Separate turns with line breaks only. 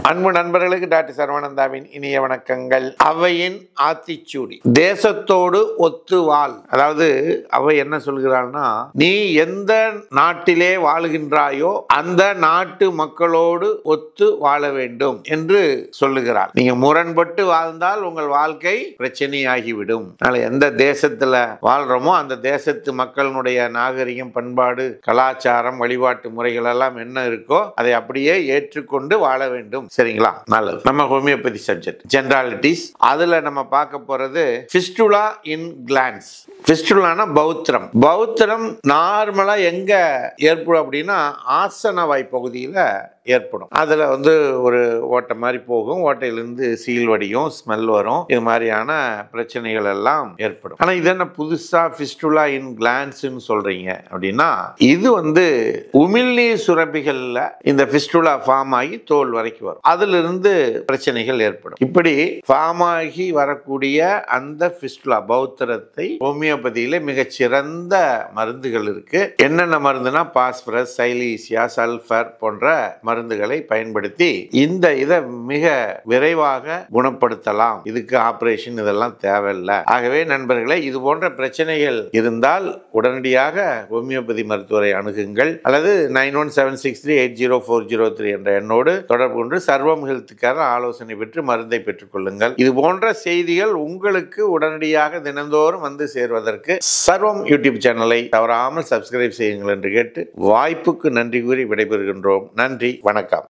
அன்பு நண்பர்களுக்கு டாக்டர் சரவணந்தாவின் இனிய வணக்கங்கள். அவையின் ஆத்திச்சூடி, தேசத்தோடு ஒத்து வாழ். அதாவது அவை என்ன சொல்கிறாள்னா, நீ எந்த நாட்டிலே வாழுகின்றாயோ அந்த நாட்டு மக்களோடு ஒத்து வாழ வேண்டும் என்று சொல்லுகிறார். நீங்க முரண்பட்டு வாழ்ந்தால் உங்கள் வாழ்க்கை பிரச்சனையாகிவிடும். எந்த தேசத்துல வாழ்றோமோ அந்த தேசத்து மக்களுடைய நாகரிகம், பண்பாடு, கலாச்சாரம், வழிபாட்டு முறைகள் எல்லாம் என்ன இருக்கோ அதை அப்படியே ஏற்றுக்கொண்டு வாழ வேண்டும். சரிங்களா? நல்லது. நம்ம ஹோமியோபதி சப்ஜெக்ட் ஜெனராலிட்டிஸ். அதுல நம்ம பார்க்க போறது ஃபிஸ்டுலா இன் கிளான்ஸ். ஃபிஸ்டுலானா பௌத்திரம். பௌத்திரம் நார்மலா எங்க ஏற்படும் அப்படின்னா ஆசனவாய் பகுதியில் ஏற்படும். அதுல ஒரு ஓட்டை மாதிரி போகும், ஓட்டையிலிருந்து சீல் வடியும், ஸ்மெல் வரும், இது மாதிரியான பிரச்சனைகள் எல்லாம் ஏற்படும். ஆனா இது என்ன புதுசா ஃபிஸ்டுலா இன் கிளான்ஸ்னு சொல்றீங்க அப்படின்னா, இது உமிழ்நீர் சுரப்பிகள்ல இந்த ஃபிஸ்டுலா ஃபார்ம் ஆகி தோல் வரைக்கும் வரும். அதுல இருந்து பிரச்சனைகள் ஏற்படும். இப்படி ஃபார்ம் ஆகி வரக்கூடிய அந்த ஃபிஸ்டுலா பௌத்திரத்தை ஹோமியோபதியில மிகச்சிறந்த மருந்துகள் இருக்கு. என்னென்ன மருந்துனா பாஸ்பரஸ், சைலீசியா, சல்பர் போன்ற மருந்துகளை பயன்படுத்தி இந்த இதை மிக விரைவாக குணப்படுத்தலாம். இதுக்கு ஆபரேஷன் இதெல்லாம் தேவையில்லை. ஆகவே நண்பர்களே, இது போன்ற பிரச்சனைகள் இருந்தால் உடனடியாக ஹோமியோபதி மருத்துவரை அணுகுங்கள், அல்லது 9176380403 என்ற எண்ணோடு தொடர்பு கொண்டு சர்வம் ஹெல்த்துக்காக ஆலோசனை பெற்று மருந்தை பெற்றுக் கொள்ளுங்கள். இது போன்ற செய்திகள் உங்களுக்கு உடனடியாக தினந்தோறும் வந்து சேர்வதற்கு சர்வம் யூடியூப் சேனலை தவறாமல் சப்ஸ்கிரைப் செய்யுங்கள் என்று கேட்டு வாய்ப்புக்கு நன்றி கூறி விடைபெறுகின்றோம். நன்றி, வணக்கம்.